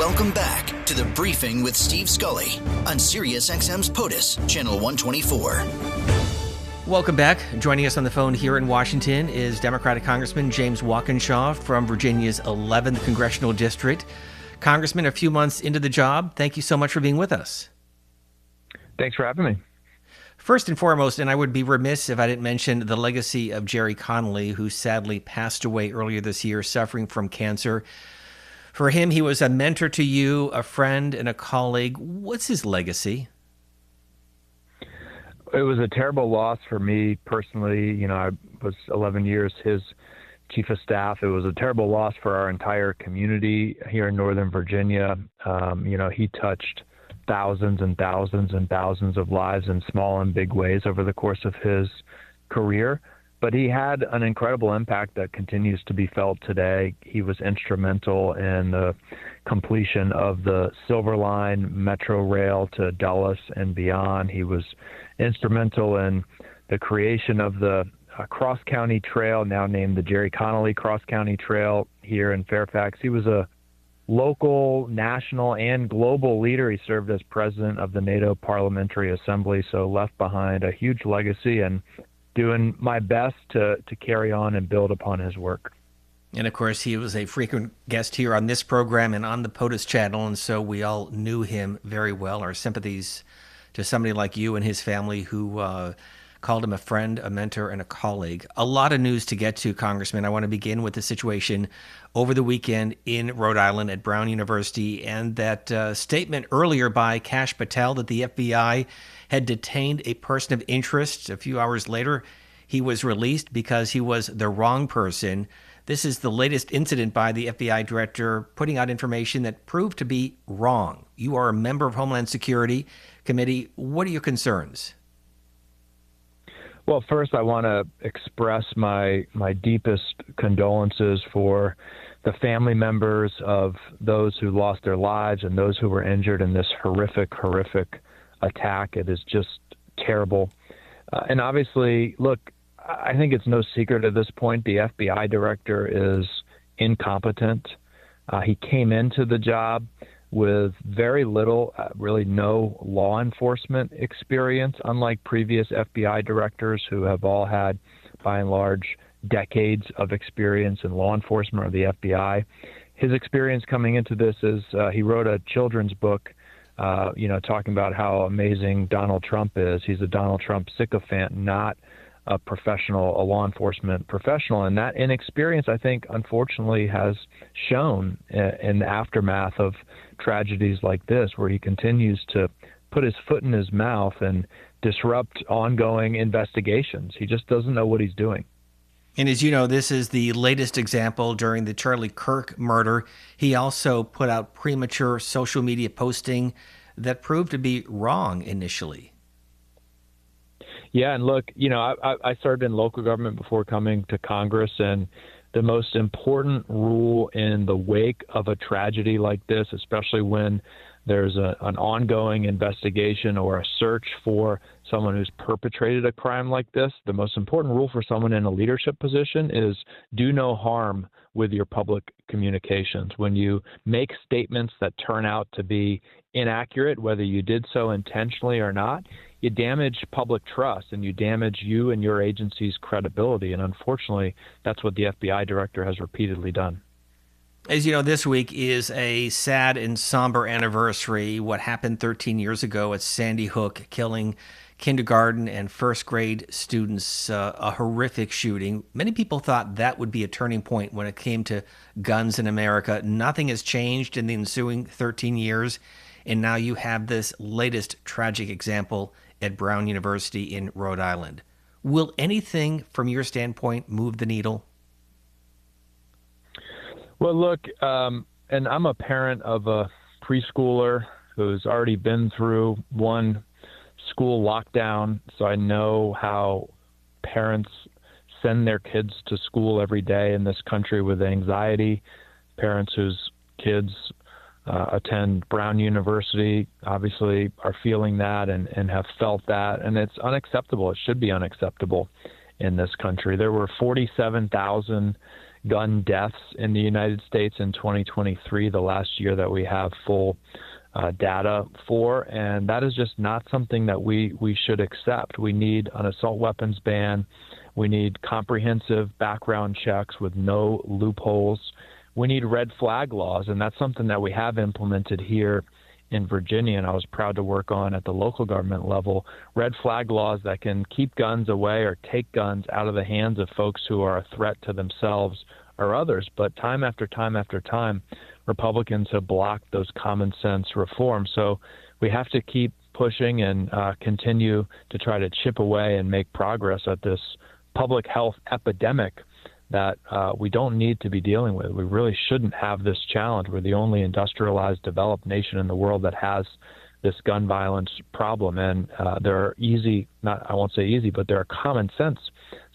Welcome back to The Briefing with Steve Scully on SiriusXM's POTUS, Channel 124. Welcome back. Joining us on the phone here in Washington is Democratic Congressman James Walkinshaw from Virginia's 11th Congressional District. Congressman, a few months into the job, thank you so much for being with us. Thanks for having me. First and foremost, and I would be remiss if I didn't mention the legacy of Jerry Connolly, who sadly passed away earlier this year suffering from cancer. For him, he was a mentor to you, a friend, and a colleague. What's his legacy? It was a terrible loss for me personally. You know, I was 11 years his chief of staff. It was a terrible loss for our entire community here in Northern Virginia. You know, he touched thousands and thousands and thousands of lives in small and big ways over the course of his career. But he had an incredible impact that continues to be felt today. He was instrumental in the completion of the Silver Line Metro Rail to Dulles and beyond. He was instrumental in the creation of the Cross-County Trail, now named the Jerry Connolly Cross-County Trail here in Fairfax. He was a local, national, and global leader. He served as president of the NATO Parliamentary Assembly, so left behind a huge legacy, and doing my best to carry on and build upon his work. And of course, he was a frequent guest here on this program and on the POTUS channel, and so we all knew him very well. Our sympathies to somebody like you and his family who called him a friend, a mentor, and a colleague. A lot of news to get to, Congressman. I want to begin with the situation over the weekend in Rhode Island at Brown University and that statement earlier by Kash Patel that the FBI had detained a person of interest. A few hours later, he was released because he was the wrong person. This is the latest incident by the FBI director putting out information that proved to be wrong. You are a member of Homeland Security Committee. What are your concerns? Well, first, I want to express my deepest condolences for the family members of those who lost their lives and those who were injured in this horrific attack. It is just terrible. And obviously, look, I think it's no secret at this point the FBI director is incompetent. He came into the job with very little, really no law enforcement experience, unlike previous FBI directors who have all had, by and large, decades of experience in law enforcement or the FBI. His experience coming into this is he wrote a children's book, talking about how amazing Donald Trump is. He's a Donald Trump sycophant, not a law enforcement professional. And that inexperience, I think, unfortunately has shown in the aftermath of tragedies like this, where he continues to put his foot in his mouth and disrupt ongoing investigations. He just doesn't know what he's doing. And as you know, this is the latest example during the Charlie Kirk murder. He also put out premature social media posting that proved to be wrong initially. Yeah, and look, I served in local government before coming to Congress, and the most important rule in the wake of a tragedy like this, especially when there's an ongoing investigation or a search for someone who's perpetrated a crime like this, the most important rule for someone in a leadership position is do no harm with your public communications. When you make statements that turn out to be inaccurate, whether you did so intentionally or not, you damage public trust and you damage you and your agency's credibility. And unfortunately, that's what the FBI director has repeatedly done. As you know, this week is a sad and somber anniversary. What happened 13 years ago at Sandy Hook, killing kindergarten and first grade students, a horrific shooting. Many people thought that would be a turning point when it came to guns in America. Nothing has changed in the ensuing 13 years. And now you have this latest tragic example at Brown University in Rhode Island. Will anything from your standpoint move the needle? Well, look, and I'm a parent of a preschooler who's already been through one school lockdown, so I know how parents send their kids to school every day in this country with anxiety. Parents whose kids attend Brown University obviously are feeling that and have felt that, and it's unacceptable. It should be unacceptable in this country. There were 47,000 gun deaths in the United States in 2023, the last year that we have full data for, and that is just not something that we should accept. We need an assault weapons ban. We need comprehensive background checks with no loopholes. We need red flag laws, and that's something that we have implemented here in Virginia, and I was proud to work on at the local government level, red flag laws that can keep guns away or take guns out of the hands of folks who are a threat to themselves or others. But time after time after time, Republicans have blocked those common sense reforms. So we have to keep pushing and continue to try to chip away and make progress at this public health epidemic that we don't need to be dealing with. We really shouldn't have this challenge. We're the only industrialized, developed nation in the world that has this gun violence problem. And there are I won't say easy, but there are common sense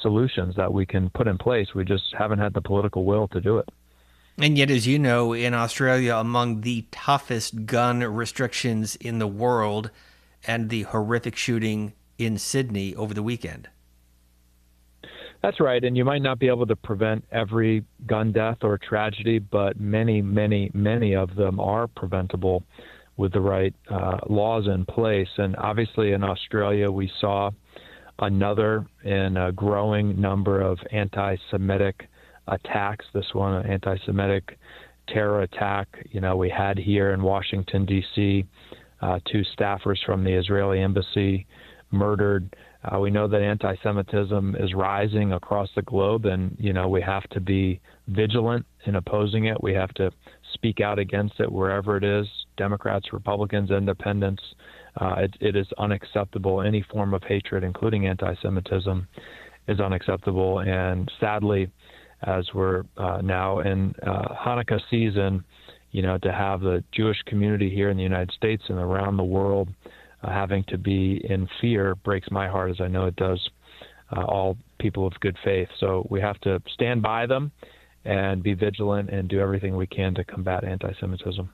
solutions that we can put in place. We just haven't had the political will to do it. And yet, as you know, in Australia, among the toughest gun restrictions in the world, and the horrific shooting in Sydney over the weekend. That's right. And you might not be able to prevent every gun death or tragedy, but many, many, many of them are preventable with the right laws in place. And obviously in Australia, we saw another in a growing number of anti-Semitic attacks. This one, an anti-Semitic terror attack, we had here in Washington, D.C., 2 staffers from the Israeli embassy murdered. We know that anti-Semitism is rising across the globe, and, we have to be vigilant in opposing it. We have to speak out against it wherever it is, Democrats, Republicans, independents. It is unacceptable. Any form of hatred, including anti-Semitism, is unacceptable. And sadly, as we're now in Hanukkah season, to have the Jewish community here in the United States and around the world having to be in fear breaks my heart, as I know it does all people of good faith. So we have to stand by them and be vigilant and do everything we can to combat anti-Semitism.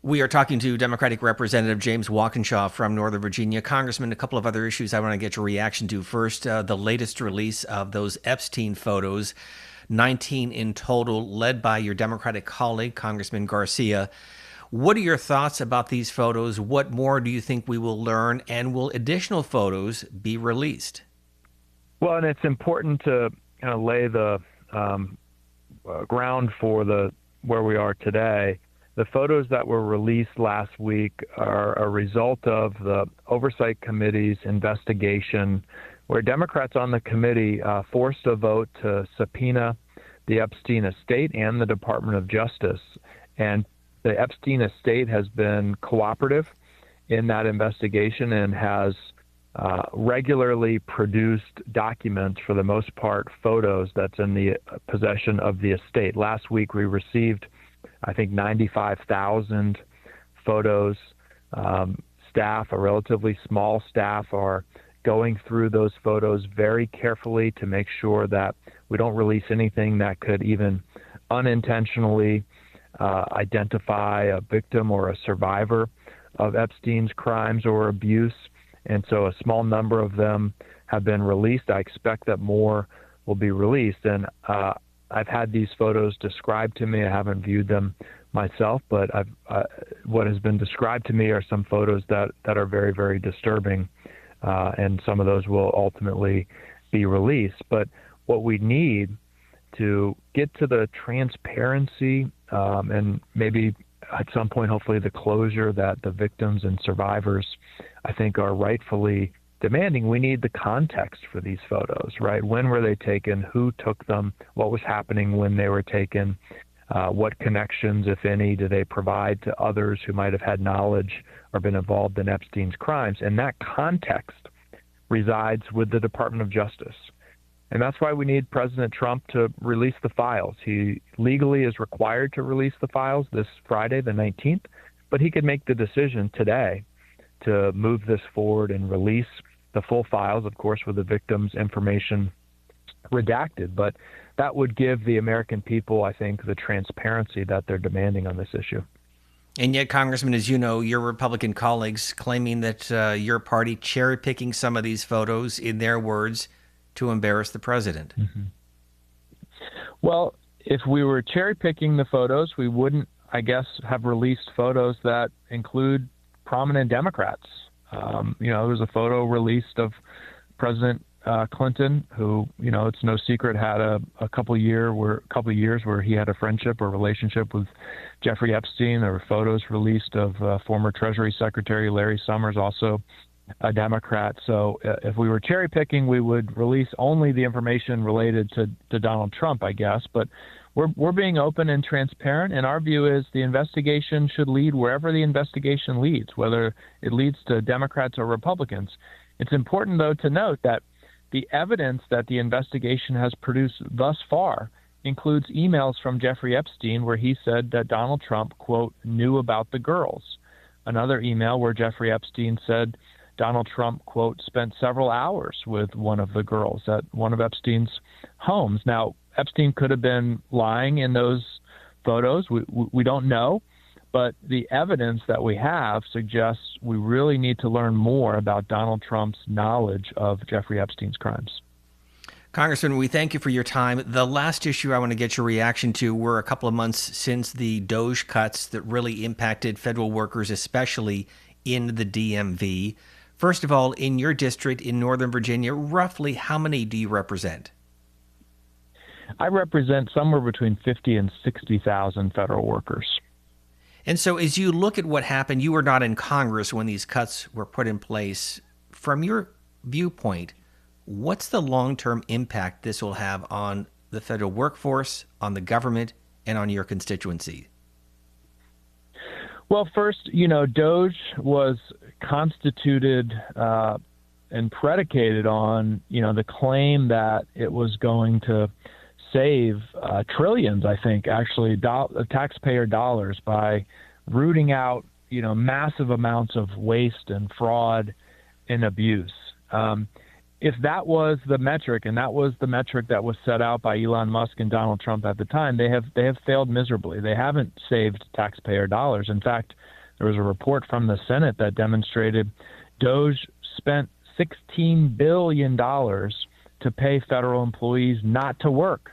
We are talking to Democratic Representative James Walkinshaw from Northern Virginia. Congressman, a couple of other issues I want to get your reaction to. First, the latest release of those Epstein photos, 19 in total, led by your Democratic colleague, Congressman Garcia. What are your thoughts about these photos? What more do you think we will learn? And will additional photos be released? Well, and it's important to lay the ground for where we are today. The photos that were released last week are a result of the Oversight Committee's investigation, where Democrats on the committee forced a vote to subpoena the Epstein estate and the Department of Justice. And the Epstein estate has been cooperative in that investigation and has regularly produced documents, for the most part, photos that's in the possession of the estate. Last week, we received, I think, 95,000 photos. Staff, a relatively small staff, are going through those photos very carefully to make sure that we don't release anything that could even unintentionally identify a victim or a survivor of Epstein's crimes or abuse. And so a small number of them have been released. I expect that more will be released. And I've had these photos described to me. I haven't viewed them myself, but what has been described to me are some photos that are very, very disturbing. And some of those will ultimately be released. But what we need to get to the transparency and maybe at some point, hopefully, the closure that the victims and survivors, I think, are rightfully demanding. We need the context for these photos, right? When were they taken? Who took them? What was happening when they were taken? What connections, if any, do they provide to others who might have had knowledge or been involved in Epstein's crimes? And that context resides with the Department of Justice. And that's why we need President Trump to release the files. He legally is required to release the files this Friday, the 19th, but he could make the decision today to move this forward and release the full files, of course, with the victims' information redacted. But that would give the American people, I think, the transparency that they're demanding on this issue. And yet, Congressman, as you know, your Republican colleagues claiming that your party cherry-picking some of these photos, in their words, to embarrass the president. Mm-hmm. Well, if we were cherry picking the photos, we wouldn't, I guess, have released photos that include prominent Democrats. There was a photo released of President Clinton, who, it's no secret, had a couple of years where he had a friendship or relationship with Jeffrey Epstein. There were photos released of former Treasury Secretary Larry Summers, also a Democrat. So if we were cherry picking, we would release only the information related to Donald Trump, I guess. But we're being open and transparent, and our view is the investigation should lead wherever the investigation leads, whether it leads to Democrats or Republicans. It's important, though, to note that the evidence that the investigation has produced thus far includes emails from Jeffrey Epstein where he said that Donald Trump, quote, knew about the girls. Another email where Jeffrey Epstein said Donald Trump, quote, spent several hours with one of the girls at one of Epstein's homes. Now, Epstein could have been lying in those photos. We don't know. But the evidence that we have suggests we really need to learn more about Donald Trump's knowledge of Jeffrey Epstein's crimes. Congressman, we thank you for your time. The last issue I want to get your reaction to, we're a couple of months since the DOJ cuts that really impacted federal workers, especially in the DMV. First of all, in your district in Northern Virginia, roughly how many do you represent? I represent somewhere between 50 and 60,000 federal workers. And so as you look at what happened, you were not in Congress when these cuts were put in place. From your viewpoint, what's the long-term impact this will have on the federal workforce, on the government, and on your constituency? Well, first, DOJ was constituted and predicated on, the claim that it was going to save trillions, I think, actually, taxpayer dollars by rooting out, massive amounts of waste and fraud and abuse. If that was the metric, and that was the metric that was set out by Elon Musk and Donald Trump at the time, they have failed miserably. They haven't saved taxpayer dollars. In fact, there was a report from the Senate that demonstrated DOJ spent $16 billion to pay federal employees not to work.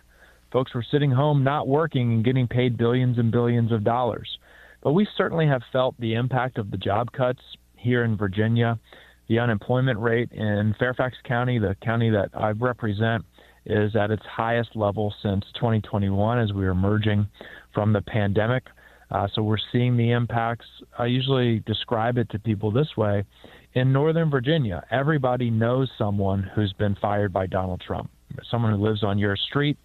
Folks were sitting home not working and getting paid billions and billions of dollars. But we certainly have felt the impact of the job cuts here in Virginia. The unemployment rate in Fairfax County, the county that I represent, is at its highest level since 2021 as we are emerging from the pandemic. So we're seeing the impacts. I usually describe it to people this way. In Northern Virginia, everybody knows someone who's been fired by Donald Trump, someone who lives on your street,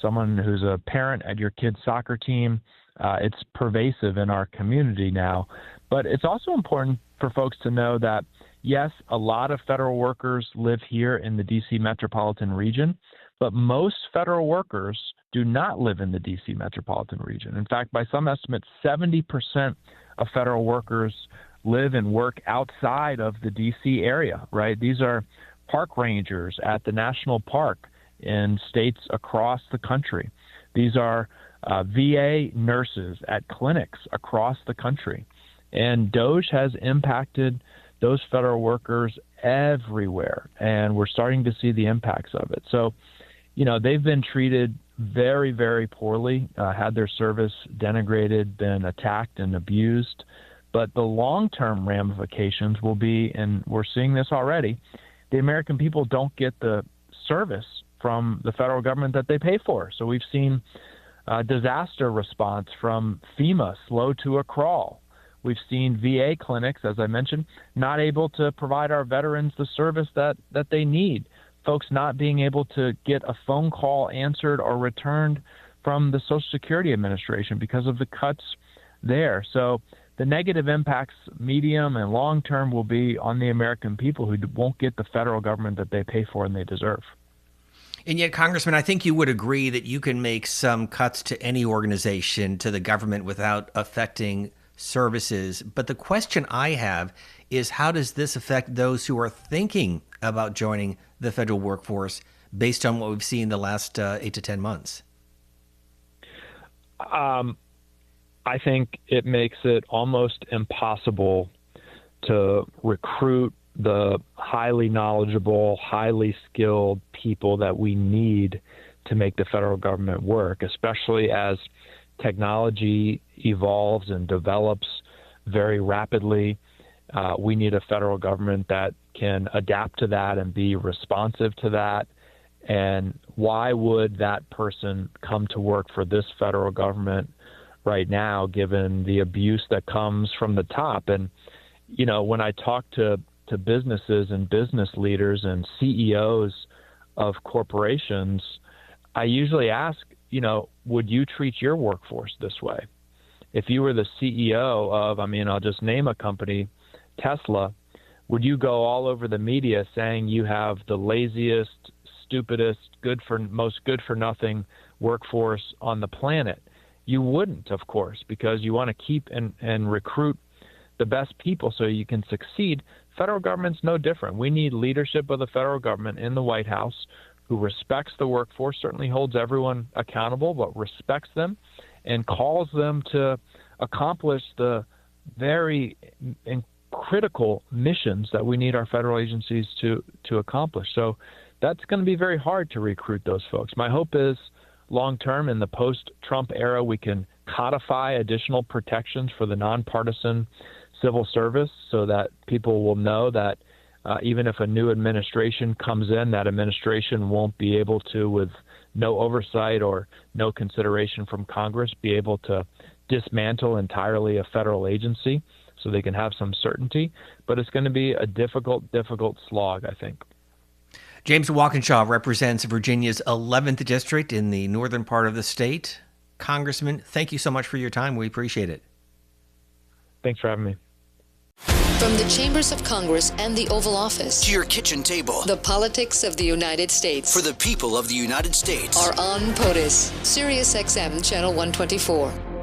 someone who's a parent at your kid's soccer team. It's pervasive in our community now. But it's also important for folks to know that, yes, a lot of federal workers live here in the D.C. metropolitan region, but most federal workers do not live in the D.C. metropolitan region. In fact, by some estimates, 70% of federal workers live and work outside of the D.C. area, right? These are park rangers at the national park in states across the country. These are VA nurses at clinics across the country. And DOJ has impacted those federal workers everywhere, and we're starting to see the impacts of it. So, they've been treated very, very poorly, had their service denigrated, been attacked and abused. But the long-term ramifications will be, and we're seeing this already, the American people don't get the service from the federal government that they pay for. So we've seen disaster response from FEMA slow to a crawl. We've seen VA clinics, as I mentioned, not able to provide our veterans the service that they need. Folks not being able to get a phone call answered or returned from the Social Security Administration because of the cuts there. So the negative impacts, medium and long term, will be on the American people who won't get the federal government that they pay for and they deserve. And yet, Congressman, I think you would agree that you can make some cuts to any organization, to the government, without affecting services. But the question I have is, how does this affect those who are thinking about joining the federal workforce based on what we've seen the last 8 to 10 months? I think it makes it almost impossible to recruit the highly knowledgeable, highly skilled people that we need to make the federal government work, especially as technology evolves and develops very rapidly. We need a federal government that can adapt to that and be responsive to that. And why would that person come to work for this federal government right now, given the abuse that comes from the top? And, when I talk to businesses and business leaders and CEOs of corporations, I usually ask, would you treat your workforce this way? If you were the CEO of, I'll just name a company, Tesla, would you go all over the media saying you have the laziest, stupidest, most good for nothing workforce on the planet? You wouldn't, of course, because you want to keep and recruit the best people so you can succeed. Federal government's no different. We need leadership of the federal government in the White House who respects the workforce, certainly holds everyone accountable, but respects them and calls them to accomplish the very critical missions that we need our federal agencies to accomplish. So that's going to be very hard to recruit those folks. My hope is long-term in the post-Trump era, we can codify additional protections for the nonpartisan civil service so that people will know that even if a new administration comes in, that administration won't be able to, with no oversight or no consideration from Congress, be able to dismantle entirely a federal agency so they can have some certainty. But it's going to be a difficult slog, I think. James Walkinshaw represents Virginia's 11th district in the northern part of the state. Congressman, thank you so much for your time. We appreciate it. Thanks for having me. From the chambers of Congress and the Oval Office to your kitchen table, the politics of the United States for the people of the United States are on POTUS, SiriusXM Channel 124.